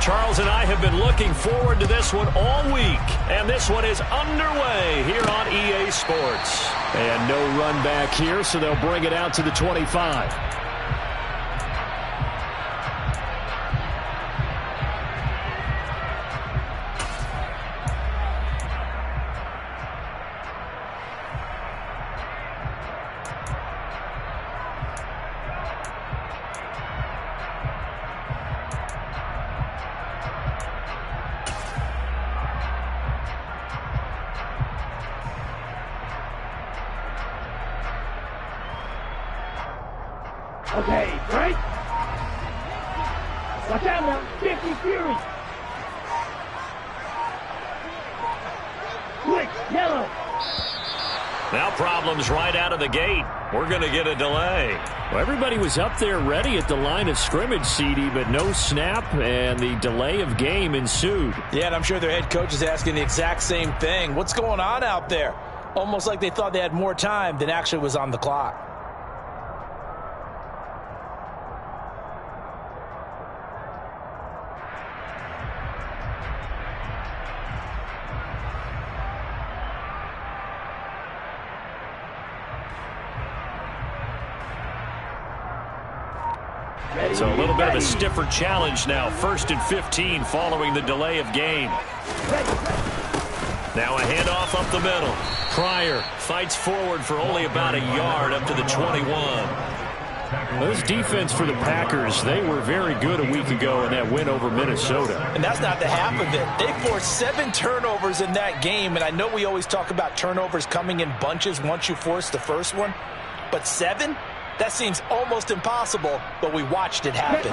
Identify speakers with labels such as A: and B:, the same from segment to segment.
A: Charles and I have been looking forward to this one all week, and this one is underway here on EA Sports. And no run back here, so they'll bring it out to the 25.
B: Okay, right? Watch out now, 50 Fury! Quick, yellow!
A: Now problems right out of the gate. We're going to get a delay. Well, everybody was up there ready at the line of scrimmage, CD, but no snap, and the delay of game ensued.
C: Yeah, and I'm sure their head coach is asking the exact same thing. What's going on out there? Almost like they thought they had more time than actually was on the clock.
A: So a little bit of a stiffer challenge now. 1st and 15 following the delay of game. Now a handoff up the middle. Pryor fights forward for only about a yard up to the 21. Well, this defense for the Packers, they were very good a week ago in that win over Minnesota.
C: And that's not the half of it. They forced 7 turnovers in that game, and I know we always talk about turnovers coming in bunches once you force the first one, but 7? That seems almost impossible, but we watched it happen.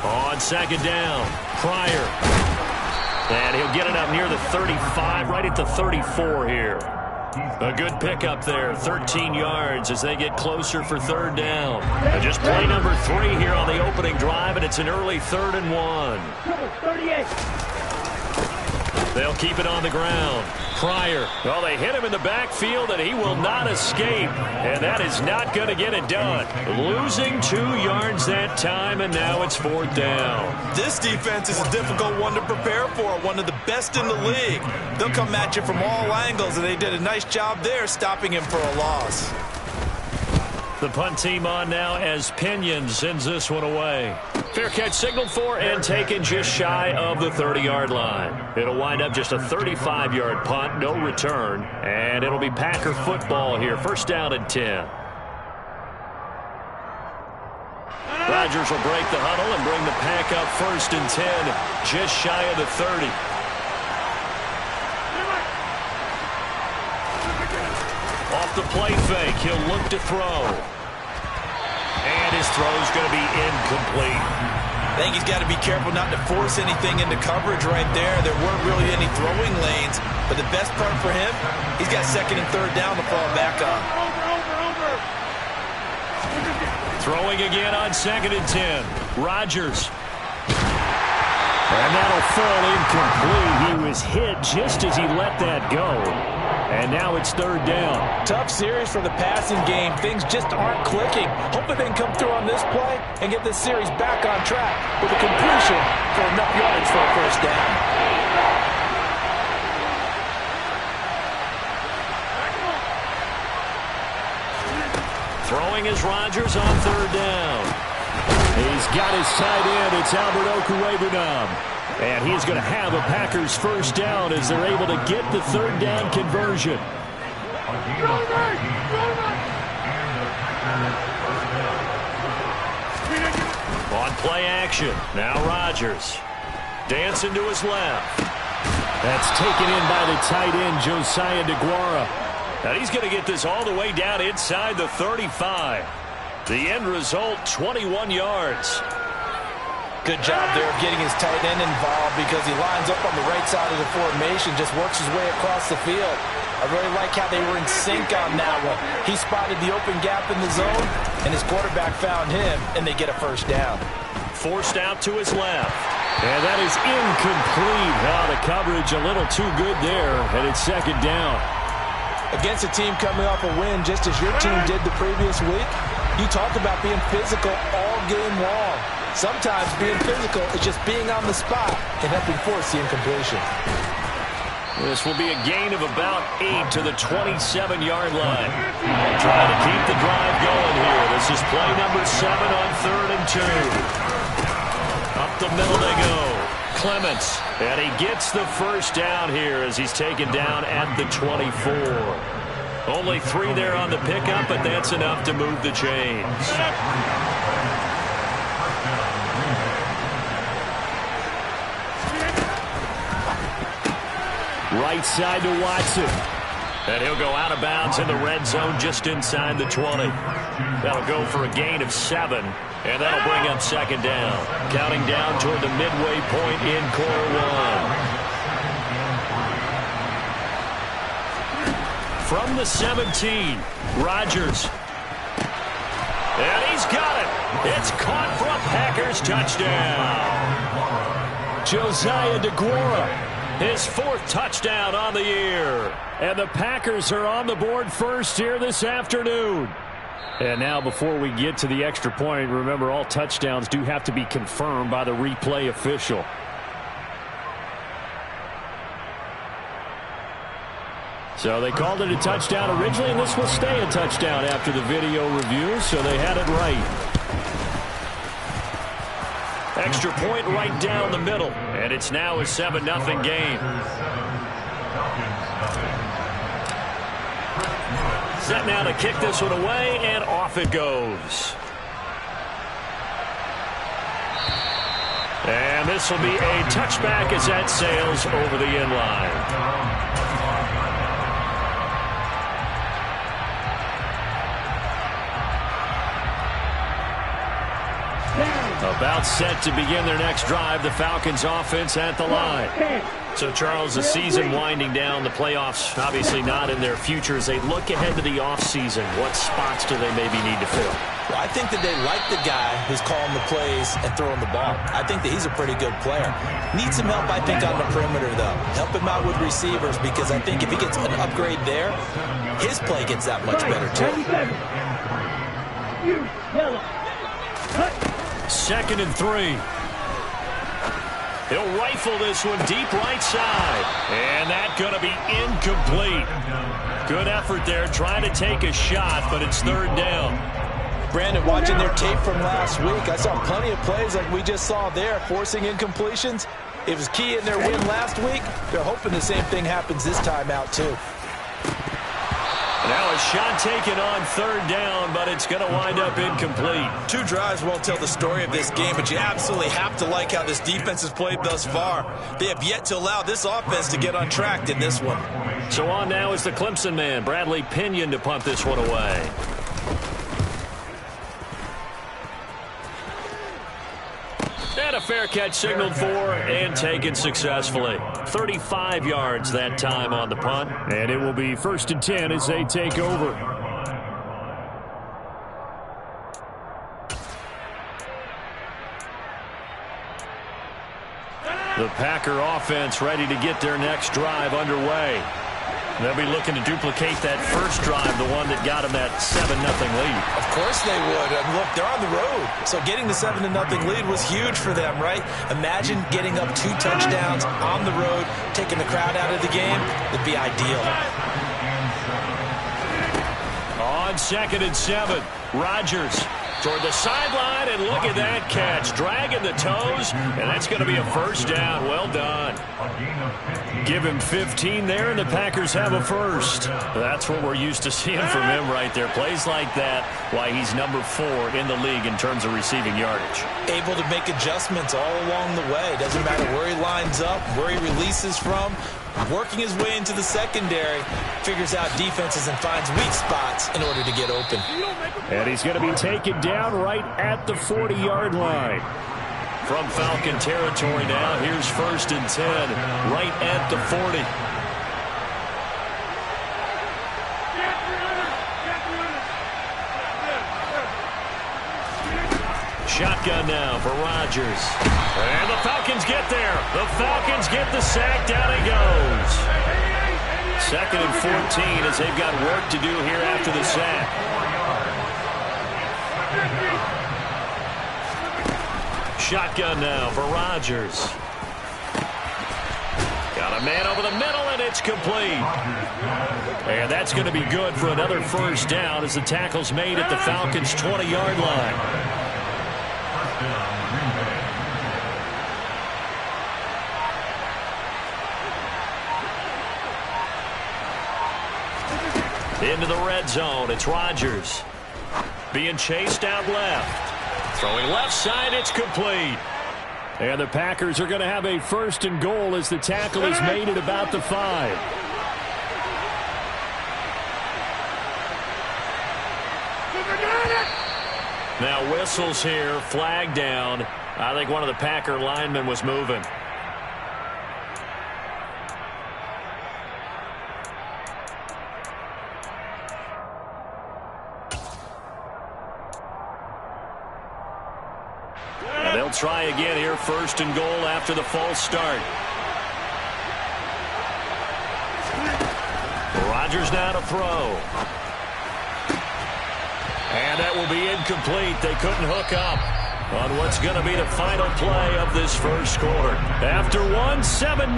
A: On 2nd down, Pryor. And he'll get it up near the 35, right at the 34 here. A good pickup there, 13 yards as they get closer for 3rd down. And just play number 3 here on the opening drive, and it's an early 3rd and 1.
B: 38.
A: They'll keep it on the ground. Pryor. Well, they hit him in the backfield, and he will not escape. And that is not going to get it done. Losing 2 yards that time, and now it's 4th down.
C: This defense is a difficult one to prepare for, one of the best in the league. They'll come at you from all angles, and they did a nice job there stopping him for a loss.
A: The punt team on now as Pinion sends this one away. Fair catch signaled for and taken just shy of the 30-yard line. It'll wind up just a 35-yard punt, no return, and it'll be Packer football here. 1st down and 10. Rodgers will break the huddle and bring the Pack up 1st and 10, just shy of the 30. Off the play fake, he'll look to throw. And his throw's going to be incomplete.
C: I think he's got to be careful not to force anything into coverage right there. There weren't really any throwing lanes, but the best part for him, he's got 2nd and 3rd down to fall back on.
A: Throwing again on 2nd and 10. Rodgers. And that'll fall incomplete. He was hit just as he let that go. And now it's 3rd down.
C: Tough series for the passing game. Things just aren't clicking. Hoping they can come through on this play and get this series back on track with a completion for enough yards for a 1st down.
A: Throwing is Rodgers on 3rd down. He's got his tight end. It's Albert Okwuegbunam. And he's going to have a Packers 1st down as they're able to get the 3rd down conversion. On play action. Now Rodgers. Dancing to his left. That's taken in by the tight end, Josiah DeGuara. Now he's going to get this all the way down inside the 35. The end result, 21 yards.
C: Good job there of getting his tight end involved because he lines up on the right side of the formation, just works his way across the field. I really like how they were in sync on that one. He spotted the open gap in the zone, and his quarterback found him, and they get a 1st down.
A: Forced out to his left. And that is incomplete. The coverage a little too good there, and it's 2nd down.
C: Against a team coming off a win just as your team did the previous week, you talk about being physical all game long. Sometimes being physical is just being on the spot and helping force the incompletion.
A: This will be a gain of about 8 to the 27-yard line. Trying to keep the drive going here. This is play number 7 on 3rd and 2. Up the middle they go. Clements, and he gets the first down here as he's taken down at the 24. Only 3 there on the pickup, but that's enough to move the chains. Right side to Watson. And he'll go out of bounds in the red zone just inside the 20. That'll go for a gain of 7. And that'll bring up 2nd down. Counting down toward the midway point in quarter 1. From the 17, Rodgers. And he's got it. It's caught for a Packers touchdown. Josiah DeGuara. His 4th touchdown on the year. And the Packers are on the board first here this afternoon. And now before we get to the extra point, remember all touchdowns do have to be confirmed by the replay official. So they called it a touchdown originally, and this will stay a touchdown after the video review, so they had it right. Extra point right down the middle, and it's now a 7-0 game. Set now to kick this one away, and off it goes. And this will be a touchback as that sails over the end line. About set to begin their next drive, the Falcons offense at the line. So, Charles, the season winding down, the playoffs obviously not in their future. As they look ahead to the offseason, what spots do they maybe need to fill?
C: Well, I think that they like the guy who's calling the plays and throwing the ball. I think that he's a pretty good player. Needs some help, I think, on the perimeter, though. Help him out with receivers, because I think if he gets an upgrade there, his play gets that much better, too.
A: 2nd and 3. He'll rifle this one deep right side. And that's going to be incomplete. Good effort there trying to take a shot, but it's 3rd down.
C: Brandon, watching their tape from last week, I saw plenty of plays like we just saw there, forcing incompletions. It was key in their win last week. They're hoping the same thing happens this time out, too.
A: Now a shot taken on 3rd down, but it's going to wind up incomplete.
C: 2 drives won't tell the story of this game, but you absolutely have to like how this defense has played thus far. They have yet to allow this offense to get on track in this one.
A: So on now is the Clemson man, Bradley Pinion, to punt this one away. And a fair catch signaled for and taken successfully. 35 yards that time on the punt. And it will be 1st and 10 as they take over. The Packer offense ready to get their next drive underway. They'll be looking to duplicate that first drive, the one that got them that 7-0 lead.
C: Of course they would. And look, they're on the road. So getting the 7-0 lead was huge for them, right? Imagine getting up 2 touchdowns on the road, taking the crowd out of the game. It'd be ideal.
A: On 2nd and 7, Rodgers toward the sideline, and look at that catch. Dragging the toes, and that's going to be a 1st down. Well done. Give him 15 there, and the Packers have a 1st. That's what we're used to seeing from him right there. Plays like that, why he's number 4 in the league in terms of receiving yardage.
C: Able to make adjustments all along the way. Doesn't matter where he lines up, where he releases from. Working his way into the secondary, figures out defenses and finds weak spots in order to get open.
A: And he's going to be taken down right at the 40-yard line. From Falcon territory now, here's 1st and 10, right at the 40. Shotgun now for Rodgers. And the Falcons get there. The Falcons get the sack. Down he goes. 2nd and 14 as they've got work to do here after the sack. Shotgun now for Rodgers. Got a man over the middle, and it's complete. And that's going to be good for another first down as the tackle's made at the Falcons' 20-yard line. Into the red zone, it's Rodgers. Being chased out left. Throwing left side, it's complete. And the Packers are going to have a 1st and goal as the tackle is made at about the 5. Now whistles here, flag down. I think one of the Packer linemen was moving. And they'll try again here, 1st and goal after the false start. Rodgers now to throw. And that will be incomplete. They couldn't hook up on what's going to be the final play of this first quarter. After one, 7-0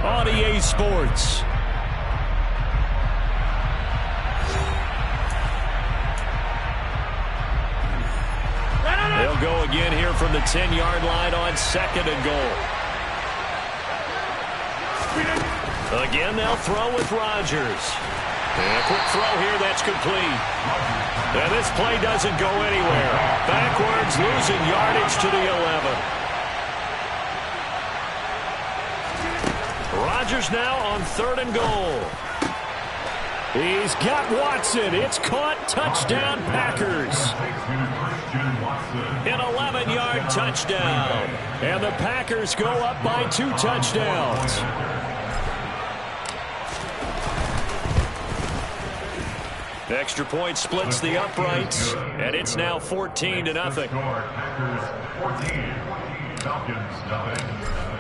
A: on EA Sports. They'll go again here from the 10-yard line on 2nd and goal. Again, they'll throw with Rodgers. And a quick throw here, that's complete. And this play doesn't go anywhere. Backwards, losing yardage to the 11. Rodgers now on 3rd and goal. He's got Watson. It's caught. Touchdown, Packers. An 11-yard touchdown. And the Packers go up by 2 touchdowns. Extra point splits the uprights, and it's now 14-0.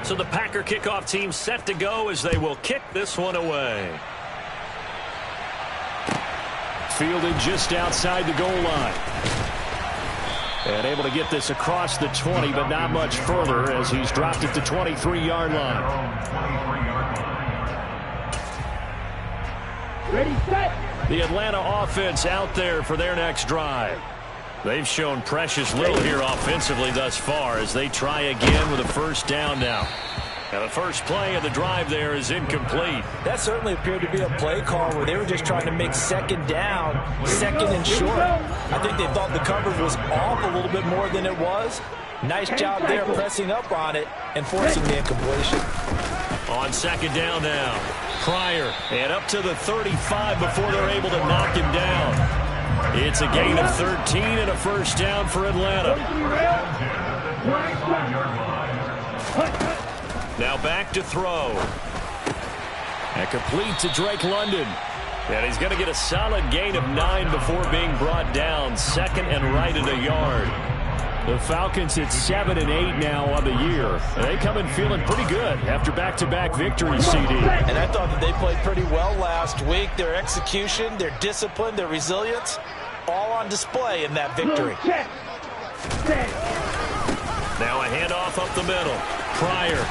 A: So the Packer kickoff team set to go as they will kick this one away. Fielded just outside the goal line. And able to get this across the 20, but not much further as he's dropped it to 23-yard line.
B: Ready, set.
A: The Atlanta offense out there for their next drive. They've shown precious little here offensively thus far as they try again with a 1st down now. And the first play of the drive there is incomplete.
C: That certainly appeared to be a play call where they were just trying to make 2nd down, 2nd and short. I think they thought the coverage was off a little bit more than it was. Nice job there pressing up on it and forcing the incompletion.
A: On 2nd down now. Pryor, and up to the 35 before they're able to knock him down. It's a gain of 13 and a 1st down for Atlanta. Now back to throw. And complete to Drake London. And he's going to get a solid gain of 9 before being brought down. 2nd and right at a yard. The Falcons at 7 and 8 now on the year. And they come in feeling pretty good after back-to-back victories, CD.
C: And I thought that they played pretty well last week. Their execution, their discipline, their resilience, all on display in that victory.
A: Now a handoff up the middle. Pryor.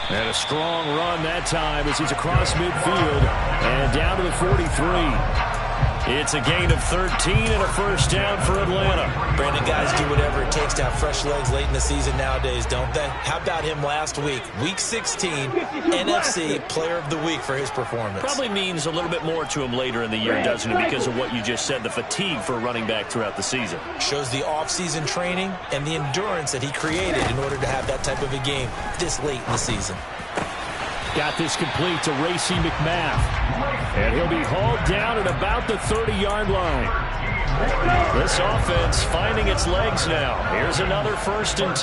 A: And a strong run that time as he's across midfield and down to the 43. It's a gain of 13 and a 1st down for Atlanta.
C: Brandon, guys do whatever it takes to have fresh legs late in the season nowadays, don't they? How about him last week? Week 16, NFC Player of the Week for his performance.
A: Probably means a little bit more to him later in the year, doesn't it? Because of what you just said, the fatigue for a running back throughout the season.
C: Shows the offseason training and the endurance that he created in order to have that type of a game this late in the season.
A: Got this complete to Racey McMath. And he'll be hauled down at about the 30-yard line. This offense finding its legs now. Here's another 1st and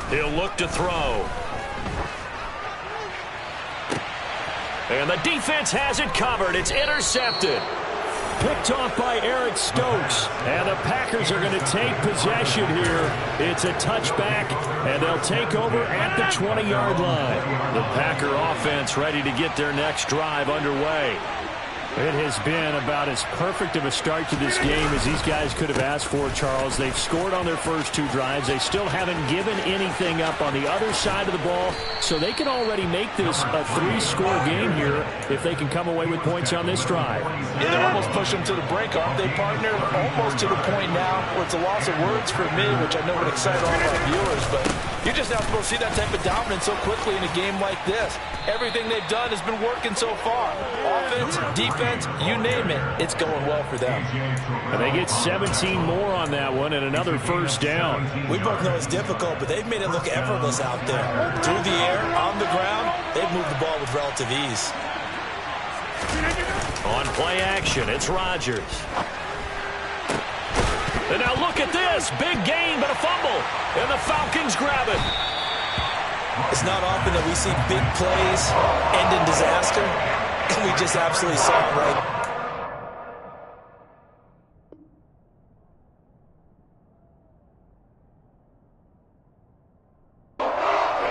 A: 10. He'll look to throw. And the defense has it covered. It's intercepted. Picked off by Eric Stokes. And the Packers are going to take possession here. It's a touchback, and they'll take over at the 20-yard line. The Packer offense ready to get their next drive underway. It has been about as perfect of a start to this game as these guys could have asked for, Charles. They've scored on their first two drives. They still haven't given anything up on the other side of the ball, so they can already make this a three-score game here if they can come away with points on this drive.
C: Yeah, they're almost pushing them to the brink, aren't they, partner? Almost to the point now where it's a loss of words for me, which I know would excite all of our viewers, but you're just not supposed to see that type of dominance so quickly in a game like this. Everything they've done has been working so far. Offense, defense, you name it, it's going well for them.
A: And they get 17 more on that one and another first down.
C: We both know it's difficult, but they've made it look effortless out there. Through the air, on the ground, they've moved the ball with relative ease.
A: On play action, it's Rodgers. And now look at this. Big gain, but a fumble. And the Falcons grab it.
C: It's not often that we see big plays end in disaster, and we just absolutely saw it right.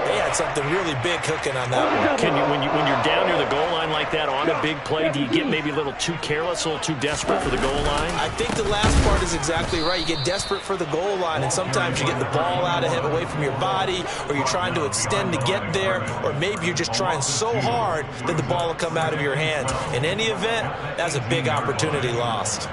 C: They had something really big cooking on that one.
A: Can you, when you're down near the goal line like that on a big play, do you get maybe a little too careless, a little too desperate for the goal line?
C: I think the last part is exactly right. You get desperate for the goal line, and sometimes you get the ball out of it, away from your body, or you're trying to extend to get there, or maybe you're just trying so hard that the ball will come out of your hands. In any event, that's a big opportunity lost.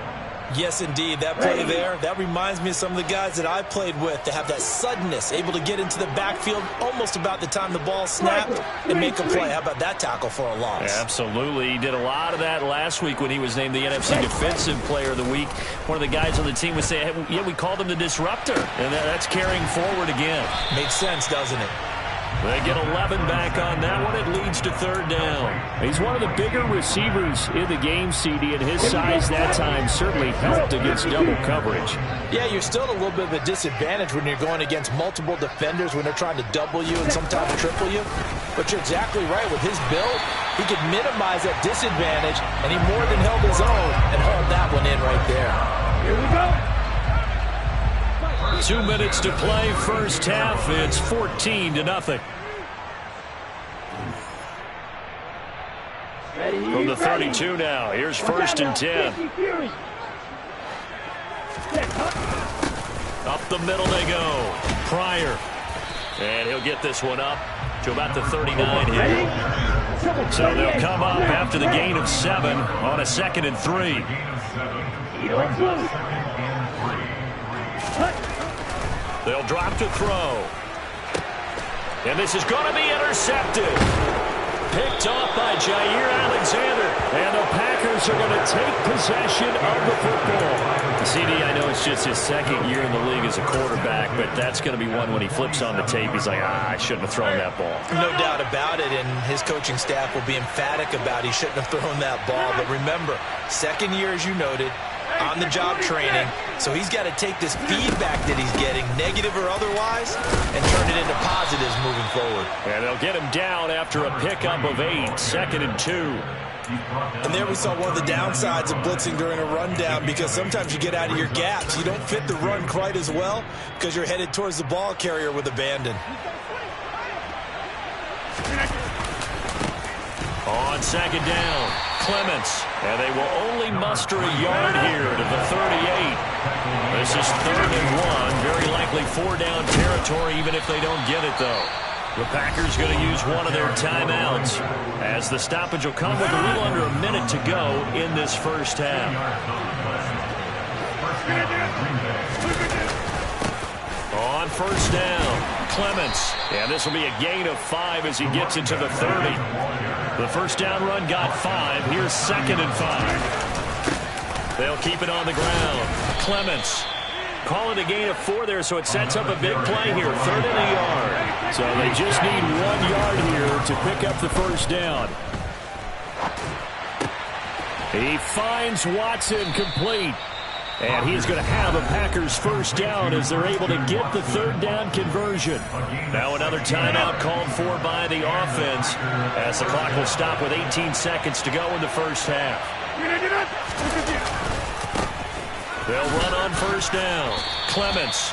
C: Yes, indeed. That play there, that reminds me of some of the guys that I played with that have that suddenness, able to get into the backfield almost about the time the ball snapped and make a play. How about that tackle for a loss?
A: Yeah, absolutely. He did a lot of that last week when he was named the NFC Defensive Player of the Week. One of the guys on the team would say, hey, yeah, we called him the disruptor, and that's carrying forward again.
C: Makes sense, doesn't it?
A: They get 11 back on that one. It leads to third down. He's one of the bigger receivers in the game, CD, and his size that time certainly helped against double coverage.
C: Yeah, you're still at a little bit of a disadvantage when you're going against multiple defenders when they're trying to double you and sometimes triple you. But you're exactly right. With his build, he could minimize that disadvantage, and he more than held his own and hauled that one in right there.
B: Here we go.
A: 2 minutes to play, first half. It's 14-0. From the 32 now, here's first and 10. Up the middle they go. Pryor. And he'll get this one up to about the 39 here. So they'll come up after the gain of 7 on a 2nd and 3. They'll drop to throw. And this is going to be intercepted. Picked off by Jair Alexander. And the Packers are going to take possession of the football. CD, I know it's just his second year in the league as a quarterback, but that's going to be one when he flips on the tape. He's like, I shouldn't have thrown that ball.
C: No doubt about it, and his coaching staff will be emphatic about he shouldn't have thrown that ball. But remember, second year, as you noted, on-the-job training, so he's got to take this feedback that he's getting, negative or otherwise, and turn it into positives moving forward.
A: And they'll get him down after a pickup of 8, 2nd and 2.
C: And there we saw one of the downsides of blitzing during a rundown, because sometimes you get out of your gaps. You don't fit the run quite as well because you're headed towards the ball carrier with abandon.
A: On 2nd down, Clements. And they will only muster a yard here to the 38. This is 3rd and 1. Very likely 4-down territory, even if they don't get it, though. The Packers going to use one of their timeouts, as the stoppage will come with a little under a minute to go in this first half. On 1st down, Clements. And this will be a gain of 5 as he gets into the 30. The first down run got 5. Here's 2nd and 5. They'll keep it on the ground. Clements. Call it a gain of 4 there, so it sets up a big play here. 3rd and a yard. So they just need 1 yard here to pick up the first down. He finds Watson complete. And he's going to have a Packers first down as they're able to get the 3rd down conversion. Now another timeout called for by the offense, as the clock will stop with 18 seconds to go in the first half. They'll run on first down. Clements.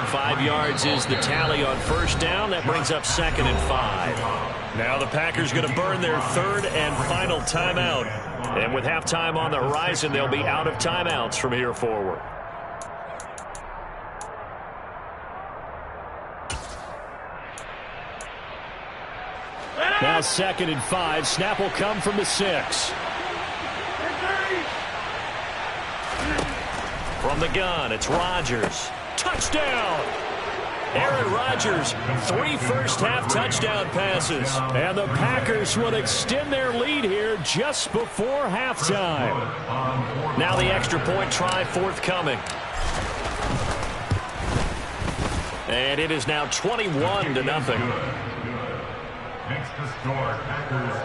A: 5 yards is the tally on first down. That brings up 2nd and 5. Now the Packers going to burn their 3rd and final timeout. And with halftime on the horizon, they'll be out of timeouts from here forward. Now 2nd and 5. Snap will come from the 6. From the gun, it's Rodgers. Touchdown! Aaron Rodgers, 3 first-half touchdown passes. And the Packers will extend their lead here just before halftime. Now the extra point try forthcoming. And it is now 21-0.
D: Next to score, Packers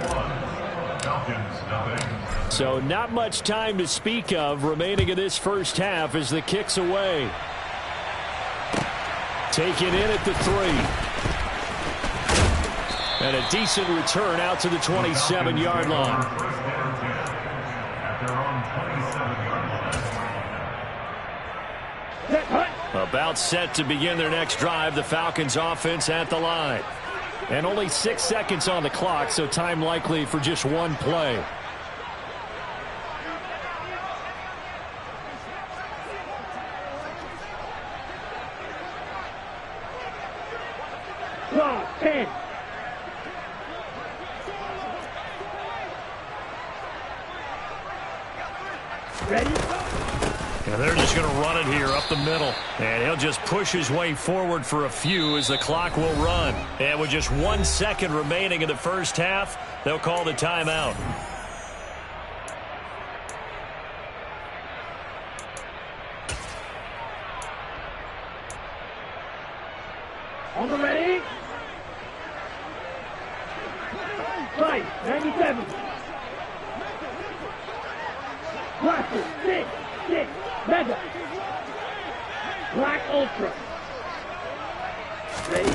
D: 21, Falcons 0.
A: So not much time to speak of remaining in this first half as the kick's away. Taken in at the 3. And a decent return out to the 27-yard line. About set to begin their next drive, the Falcons offense at the line. And only 6 seconds on the clock, so time likely for just one play.
B: Go, 10. Ready?
A: And they're just going to run it here up the middle. And he'll just push his way forward for a few as the clock will run. And with just 1 second remaining in the first half, they'll call the timeout.
B: On the ready? Right, 97. Blaster, 6, Mega. Black Ultra. Ready?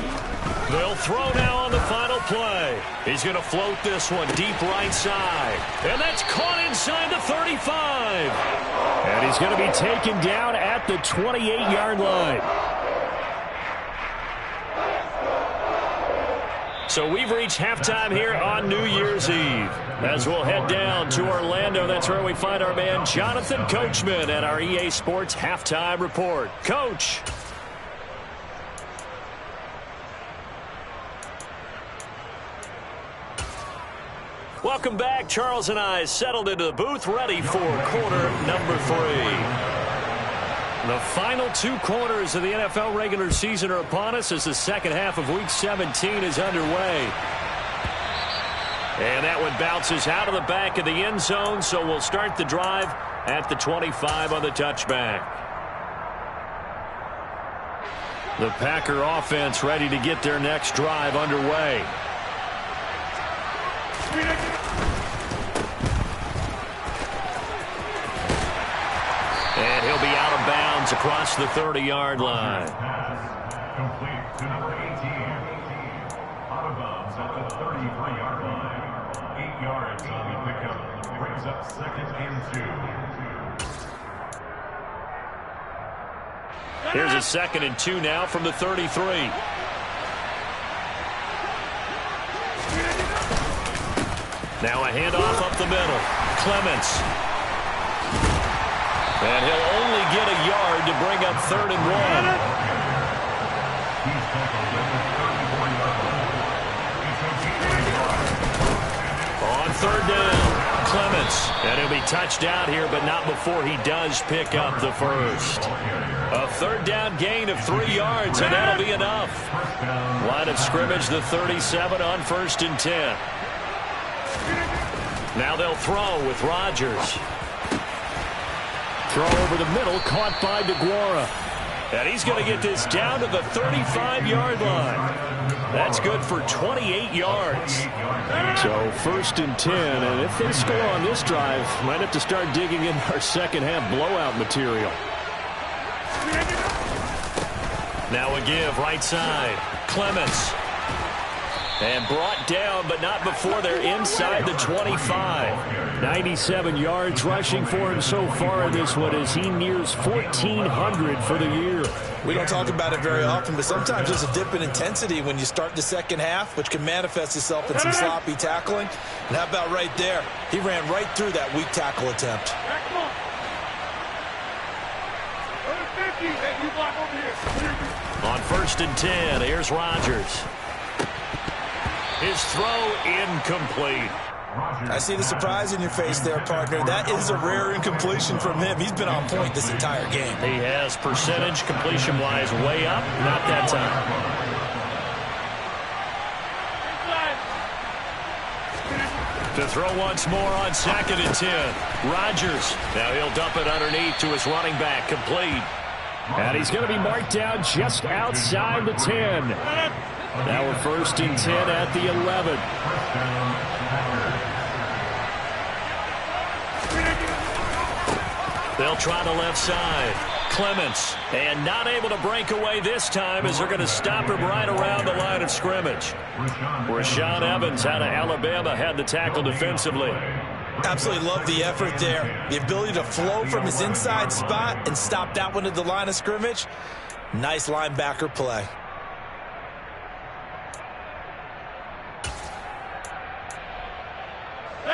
A: They'll throw now on the final play. He's going to float this one deep right side. And that's caught inside the 35. And he's going to be taken down at the 28-yard line. So we've reached halftime here on New Year's Eve. As we'll head down to Orlando, that's where we find our man Jonathan Coachman at our EA Sports Halftime Report. Coach. Welcome back. Charles and I settled into the booth, ready for quarter number 3. The final 2 quarters of the NFL regular season are upon us as the second half of Week 17 is underway. And that one bounces out of the back of the end zone, so we'll start the drive at the 25 on the touchback. The Packer offense ready to get their next drive underway. And he'll be out of bounds across the 30-yard line.
D: Complete to number 18. Out of bounds at the 33-yard line. 8 yards on the pickup. Brings up 2nd and 2.
A: Here's a 2nd and 2 now from the 33. Now a handoff up the middle. Clements. And he'll only get a yard to bring up 3rd and 1. On 3rd down, Clements. And he'll be touched out here, but not before he does pick up the first. A 3rd down gain of 3 yards, and that'll be enough. Line of scrimmage, the 37 on 1st and 10. Now they'll throw with Rodgers. Throw over the middle, caught by DeGuara. And he's going to get this down to the 35-yard line. That's good for 28 yards. So 1st and 10, and if they score on this drive, might have to start digging in our second-half blowout material. Now a give right side. Clements. And brought down, but not before they're inside the 25. 97 yards rushing for him so far in this one as he nears 1,400 for the year.
C: We don't talk about it very often, but sometimes there's a dip in intensity when you start the second half, which can manifest itself in some sloppy tackling. And how about right there? He ran right through that weak tackle attempt.
A: On 1st and 10, here's Rodgers. His throw incomplete.
C: I see the surprise in your face there, partner. That is a rare incompletion from him. He's been on point this entire game.
A: He has percentage completion-wise way up. Not that time. To throw once more on 2nd and 10. Rodgers. Now he'll dump it underneath to his running back. Complete. And he's going to be marked down just outside the 10. Now we're 1st and 10 at the 11. They'll try the left side. Clements. And not able to break away this time as they're going to stop him right around the line of scrimmage. Rashaan Evans out of Alabama had the tackle defensively.
C: Absolutely love the effort there. The ability to flow from his inside spot and stop that one at the line of scrimmage. Nice linebacker play.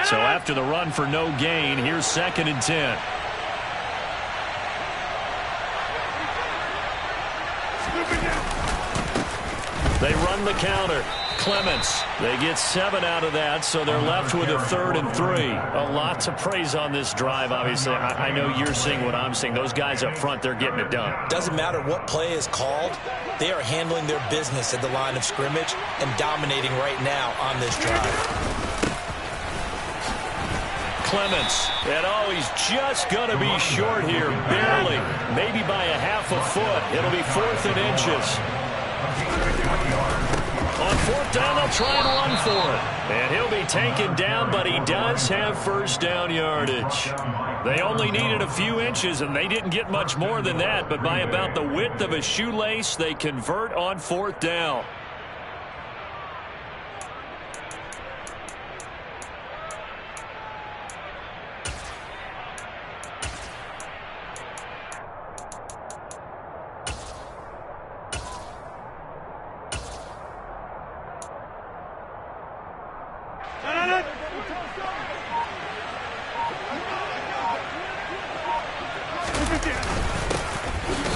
A: So after the run for no gain, here's 2nd and 10. They run the counter. Clements. They get 7 out of that, so they're left with a 3rd and 3. A lot to praise on this drive, obviously. I know you're seeing what I'm seeing. Those guys up front, they're getting it done.
C: Doesn't matter what play is called. They are handling their business at the line of scrimmage and dominating right now on this drive.
A: Clements. And he's just going to be short here, barely. Maybe by a half a foot. It'll be 4th and inches. On 4th down, they'll try and run for it. And he'll be taken down, but he does have 1st down yardage. They only needed a few inches, and they didn't get much more than that. But by about the width of a shoelace, they convert on 4th down.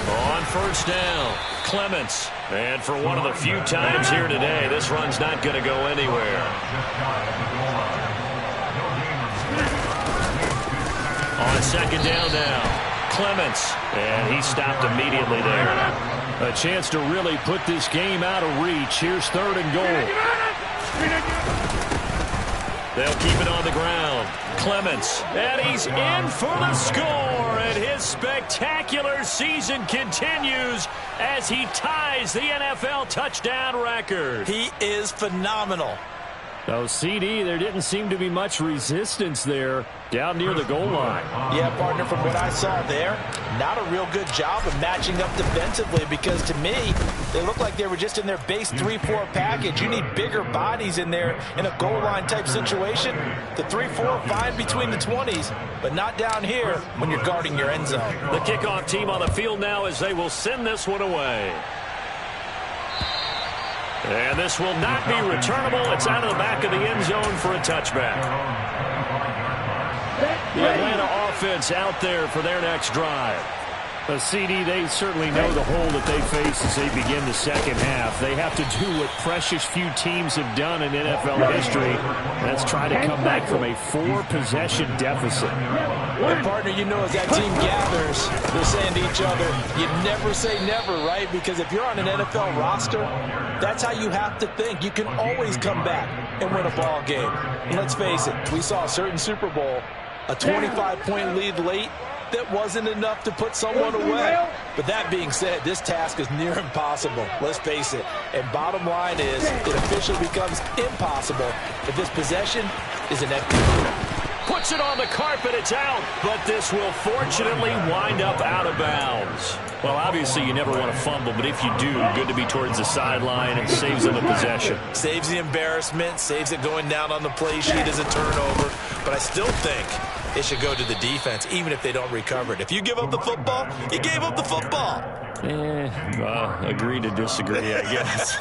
A: On 1st down, Clements. And for one of the few times here today, this run's not going to go anywhere. On 2nd down now, Clements. And he stopped immediately there. A chance to really put this game out of reach. Here's 3rd and goal. They'll keep it on the ground. Clements, and he's in for the score, and his spectacular season continues as he ties the NFL touchdown record.
C: He is phenomenal.
A: Oh, CD, there didn't seem to be much resistance there down near the goal line.
C: Yeah, partner, from what I saw there, not a real good job of matching up defensively because to me, they look like they were just in their base 3-4 package. You need bigger bodies in there in a goal line type situation. The 3-4 fine between the 20s, but not down here when you're guarding your end zone.
A: The kickoff team on the field now as they will send this one away. And this will not be returnable. It's out of the back of the end zone for a touchback. The Atlanta offense out there for their next drive. CD, they certainly know the hole that they face as they begin the second half. They have to do what precious few teams have done in NFL history. That's try to come back from a 4-possession deficit.
C: And partner, you know, as that team gathers, they're saying to each other, you never say never, right? Because if you're on an NFL roster, that's how you have to think. You can always come back and win a ball game. And let's face it, we saw a certain Super Bowl, a 25-point lead late, that wasn't enough to put someone away. But that being said, this task is near impossible. Let's face it. And bottom line is, it officially becomes impossible if this possession is an empty.
A: Quick puts it on the carpet. It's out, but this will fortunately wind up out of bounds. Well, obviously you never want to fumble, but if you do, good to be towards the sideline and saves them a possession.
C: Saves the embarrassment, saves it going down on the play sheet as a turnover, but I still think it should go to the defense, even if they don't recover it. If you give up the football, you gave up the football.
A: Agree to disagree, I guess.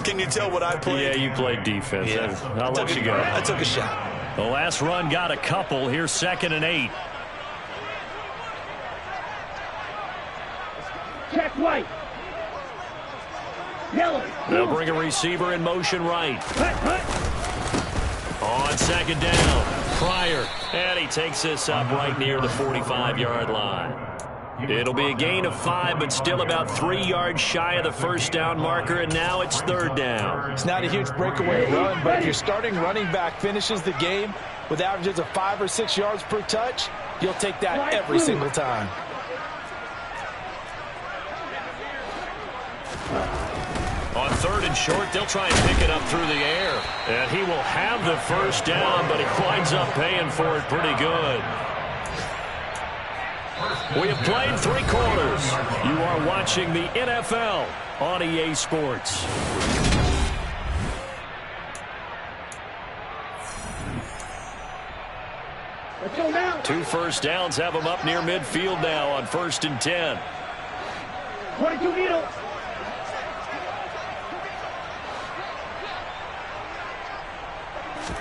C: Can you tell what I played?
A: Yeah, you played defense.
C: Yeah.
A: I'll let you go.
C: I took a shot.
A: The last run got a couple. Here's 2nd and 8.
B: Check right. Yellow.
A: They'll bring a receiver in motion right.
B: Hut, hut.
A: On 2nd down, Pryor. And he takes this up right near the 45-yard line. It'll be a gain of 5, but still about 3 yards shy of the first down marker, and now it's 3rd down.
C: It's not a huge breakaway run, but if your starting running back finishes the game with averages of 5 or 6 yards per touch, you'll take that every single time.
A: On 3rd and short, they'll try and pick it up through the air. And he will have the first down, but he winds up paying for it pretty good. We have played 3 quarters. You are watching the NFL on EA Sports.
B: Let's go now.
A: 2 first downs have them up near midfield now on 1st and 10.
B: 22 needle.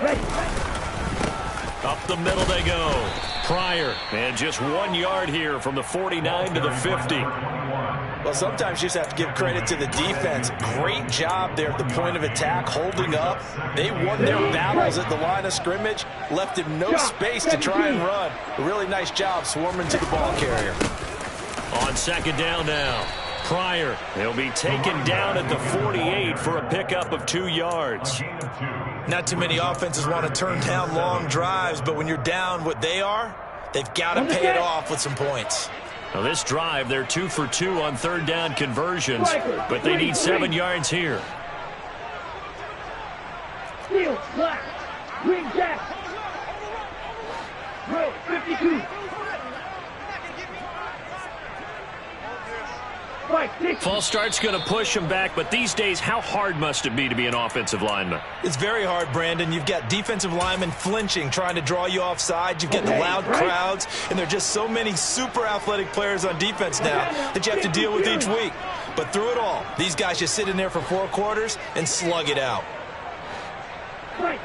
B: Ready.
A: Up the middle they go. Pryor, and just 1 yard here from the 49 to the 50.
C: Well, sometimes you just have to give credit to the defense. Great job there at the point of attack, holding up. They won their battles at the line of scrimmage, left him no space to try and run. A really nice job swarming to the ball carrier.
A: On 2nd down now, Pryor. He'll be taken down at the 48 for a pickup of 2 yards.
C: Not too many offenses want to turn down long drives, but when you're down what they are, they've got to pay it off with some points.
A: Now this drive, they're 2 for 2 on 3rd down conversions, but they need 7 yards here.
B: Steel, black, green jack. Row, 52.
A: False start's going to push him back, but these days, how hard must it be to be an offensive lineman?
C: It's very hard, Brandon. You've got defensive linemen flinching, trying to draw you offside. You've got the loud crowds, and there are just so many super athletic players on defense now that you have to deal with each week. But through it all, these guys just sit in there for 4 quarters and slug it out.
B: White,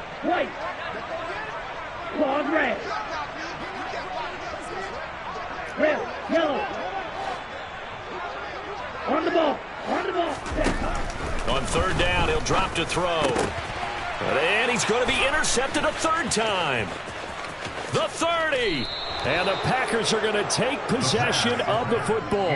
B: clawed red. Red, yellow. On the ball.
A: On 3rd down, he'll drop to throw. And he's going to be intercepted a 3rd time. The 30. And the Packers are going to take possession of the football.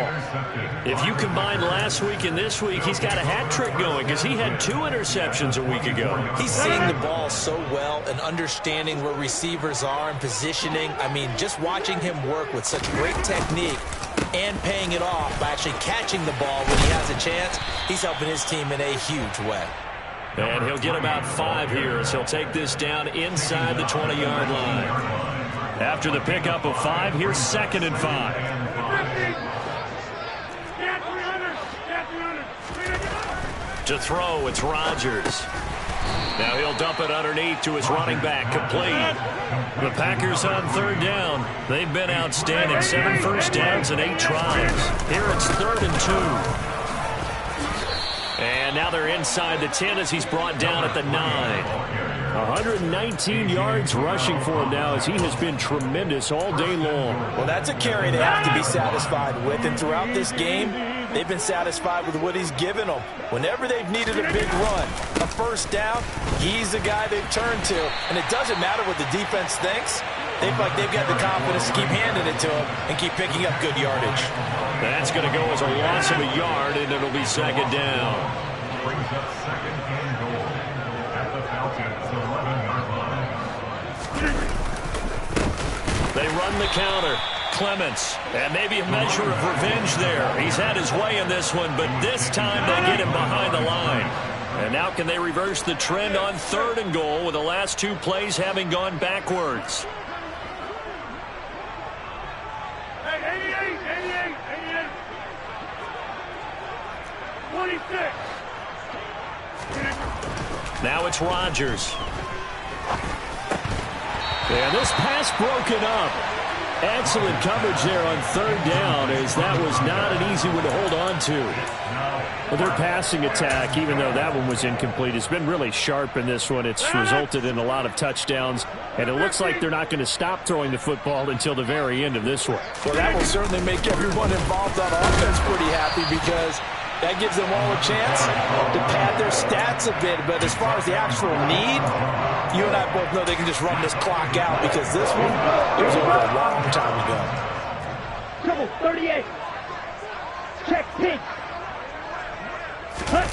A: If you combine last week and this week, he's got a hat trick going because he had 2 interceptions a week ago.
C: He's seeing the ball so well and understanding where receivers are and positioning. I mean, just watching him work with such great technique and paying it off by actually catching the ball when he has a chance, he's helping his team in a huge way.
A: And he'll get about 5 here as he'll take this down inside the 20-yard line. After the pickup of 5, here's 2nd and 5. To throw, it's Rodgers. Now he'll dump it underneath to his running back, complete. The Packers on 3rd down. They've been outstanding. 7 first downs and 8 tries. Here it's 3rd and 2. And now they're inside the 10 as he's brought down at the 9. 119 yards rushing for him now as he has been tremendous all day long.
C: Well, that's a carry they have to be satisfied with. And throughout this game, they've been satisfied with what he's given them. Whenever they've needed a big run, a first down, he's the guy they've turned to. And it doesn't matter what the defense thinks. They feel like they've got the confidence to keep handing it to him and keep picking up good yardage.
A: That's going to go as a loss of a yard, and it'll be 2nd down.
D: Brings up 2nd and goal at the Falcons' 11-yard line.
A: They run the counter. Clements, and maybe a measure of revenge there. He's had his way in this one, but this time they get him behind the line. And now can they reverse the trend on 3rd and goal with the last 2 plays having gone backwards?
B: 26.
A: Now it's Rodgers. And this pass broken up. Excellent coverage there on 3rd down, as that was not an easy one to hold on to. Well, their passing attack, even though that one was incomplete, has been really sharp in this one. It's resulted in a lot of touchdowns, and it looks like they're not going to stop throwing the football until the very end of this one.
C: Well, that will certainly make everyone involved on offense pretty happy, because that gives them all a chance to pad their stats a bit. But as far as the actual need, you and I both know they can just run this clock out, because this one, it was over a long time ago.
B: Trouble 38. Check pink. Hut.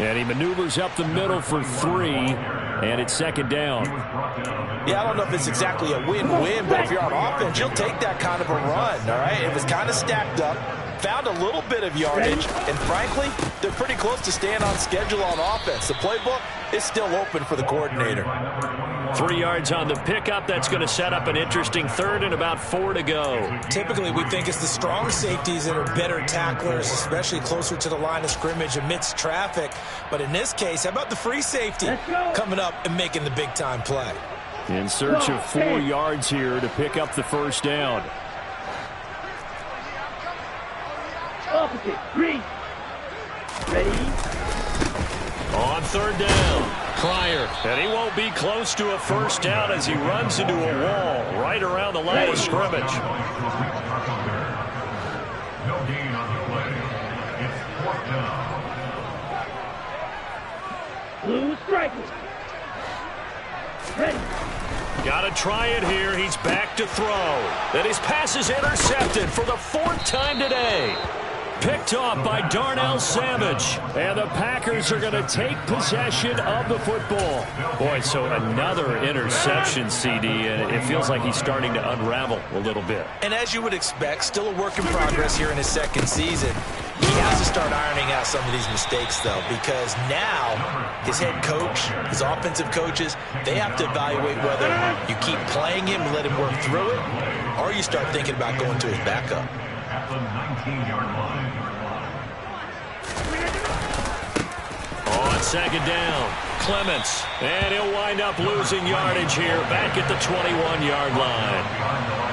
A: And he maneuvers up the middle for 3, and it's 2nd down.
C: Yeah, I don't know if it's exactly a win-win, but if you're on offense, you'll take that kind of a run, all right? It was kind of stacked up, found a little bit of yardage, and frankly, they're pretty close to staying on schedule on offense. The playbook is still open for the coordinator.
A: 3 yards on the pickup. That's going to set up an interesting 3rd and about 4 to go.
C: Typically, we think it's the strong safeties that are better tacklers, especially closer to the line of scrimmage amidst traffic. But in this case, how about the free safety coming up and making the big-time play?
A: In search of 4 yards here to pick up the 1st down.
B: Opposite. Green. Ready.
A: On 3rd down, Pryor. And he won't be close to a 1st down as he runs into a wall right around the line of scrimmage.
D: No gain on the play. It's 4th down.
B: Blue strikers. Ready.
A: Got to try it here. He's back to throw. Then his pass is intercepted for the 4th time today. Picked off by Darnell Savage. And the Packers are going to take possession of the football. Boy, so another interception, CD, and it feels like he's starting to unravel a little bit.
C: And as you would expect, still a work in progress here in his 2nd season. He has to start ironing out some of these mistakes, though, because now his head coach, his offensive coaches, they have to evaluate whether you keep playing him and let him work through it, or you start thinking about going to his backup.
D: At the 19-yard line.
A: On 2nd down, Clements. And he'll wind up losing yardage here back at the 21-yard line.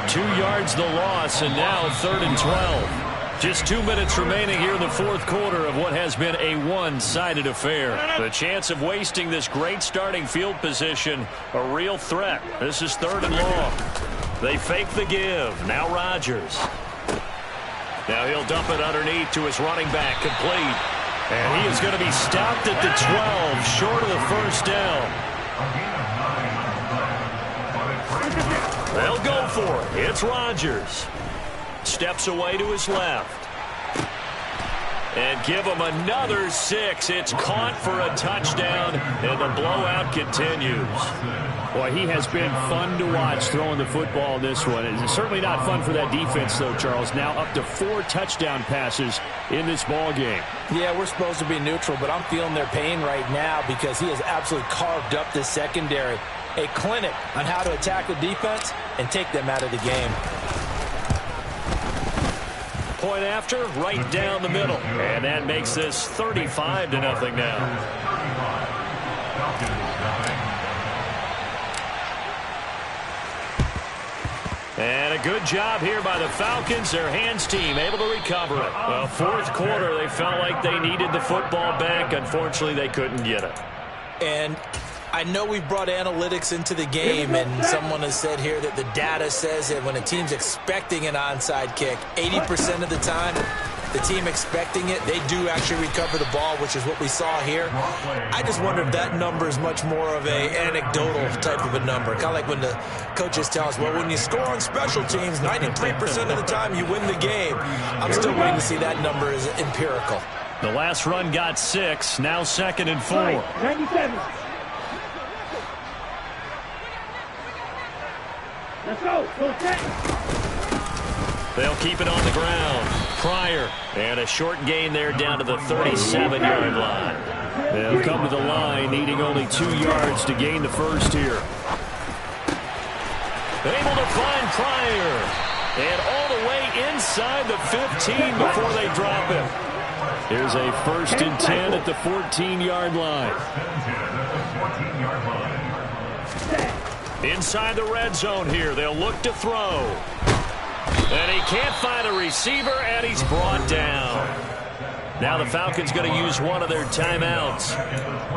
A: 2 yards the loss, and now 3rd and 12. Just 2 minutes remaining here in the 4th quarter of what has been a one-sided affair. The chance of wasting this great starting field position, a real threat. This is 3rd and long. They fake the give. Now Rodgers. Now he'll dump it underneath to his running back, complete. And he is going to be stopped at the 12, short of the 1st down. They'll go for it. It's Rodgers. Steps away to his left. And give him another 6. It's caught for a touchdown, and the blowout continues. Boy, he has been fun to watch throwing the football in this one. It's certainly not fun for that defense, though, Charles. Now up to 4 touchdown passes in this ball game.
C: Yeah, we're supposed to be neutral, but I'm feeling their pain right now because he has absolutely carved up this secondary. A clinic on how to attack the defense and take them out of the game.
A: Point after, right down the middle. And that makes this 35-0 now. And a good job here by the Falcons. Their hands team able to recover it. Well, 4th quarter, they felt like they needed the football back. Unfortunately, they couldn't get it.
C: And I know we've brought analytics into the game, and someone has said here that the data says that when a team's expecting an onside kick, 80% of the time, the team expecting it, they do actually recover the ball, which is what we saw here. I just wonder if that number is much more of a anecdotal type of a number. Kind of like when the coaches tell us, well, when you score on special teams, 93% of the time you win the game. I'm still waiting to see that number is empirical.
A: The last run got 6, now 2nd and 4.
B: 97. Let's go. Go set.
A: They'll keep it on the ground. Pryor. And a short gain there down to the 37-yard line. They'll come to the line needing only 2 yards to gain the first here. Able to find Pryor. And all the way inside the 15 before they drop him. Here's a 1st and 10 at the 14-yard line. Inside the red zone here. They'll look to throw. And he can't find a receiver, and he's brought down. Now the Falcons going to use one of their timeouts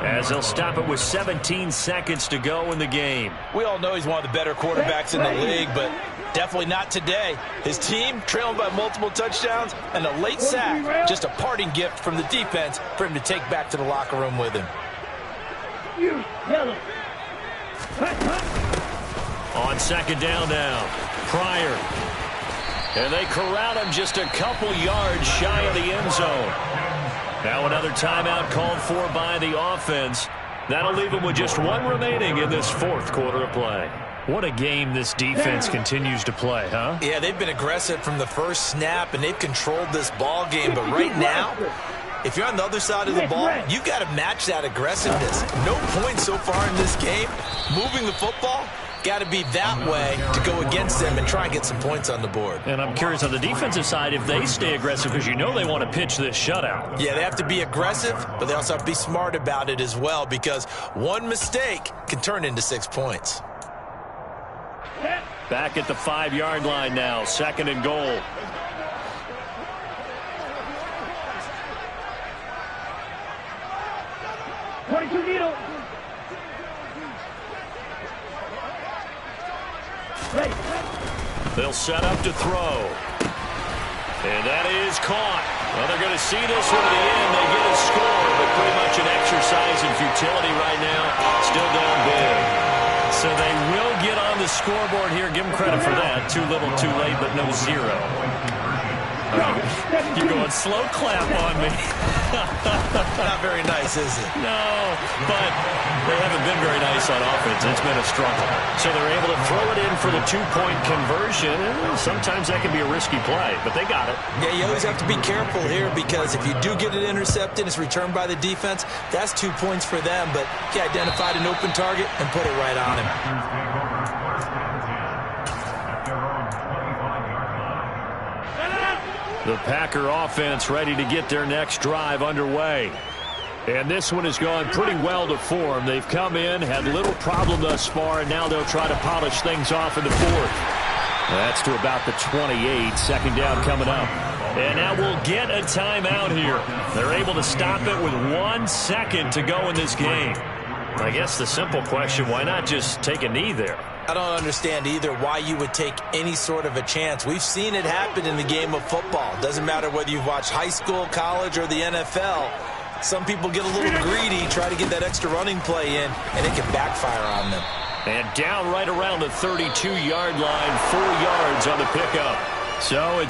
A: as they'll stop it with 17 seconds to go in the game.
C: We all know he's one of the better quarterbacks in the league, but definitely not today. His team trailing by multiple touchdowns and a late sack. Just a parting gift from the defense for him to take back to the locker room with him.
A: On 2nd down now, Pryor. And they corral him just a couple yards shy of the end zone. Now another timeout called for by the offense. That'll leave him with just 1 remaining in this 4th quarter of play. What a game this defense continues to play, huh?
C: Yeah, they've been aggressive from the first snap, and they've controlled this ball game. But right now, if you're on the other side of the ball, you've got to match that aggressiveness. No points so far in this game. Moving the football, got to be that way to go against them and try and get some points on the board.
A: And I'm curious on the defensive side if they stay aggressive, because you know they want to pitch this shutout.
C: Yeah, they have to be aggressive, but they also have to be smart about it as well, because one mistake can turn into 6 points.
A: Back at the 5-yard line now, 2nd and goal. They'll set up to throw. And that is caught. Well, they're going to see this one to the end. They get a score, but pretty much an exercise in futility right now. Still down big. So they will get on the scoreboard here. Give them credit for that. Too little, too late, but no 0. You're going slow clap on me.
C: Not very nice, is it?
A: No, but they haven't been very nice on offense. It's been a struggle. So they're able to throw it in for the 2-point conversion. Sometimes that can be a risky play, but they got it.
C: Yeah, you always have to be careful here, because if you do get it intercepted, it's returned by the defense, that's 2 points for them. But he identified an open target and put it right on him.
A: The Packer offense ready to get their next drive underway. And this one has gone pretty well to form. They've come in, had little problem thus far, and now they'll try to polish things off in the 4th. That's to about the 28. 2nd down coming up. And now we'll get a timeout here. They're able to stop it with 1 second to go in this game. I guess the simple question, why not just take a knee there?
C: I don't understand either why you would take any sort of a chance. We've seen it happen in the game of football. Doesn't matter whether you've watched high school, college, or the NFL. Some people get a little greedy, try to get that extra running play in, and it can backfire on them.
A: And down right around the 32-yard line, 4 yards on the pickup. So it's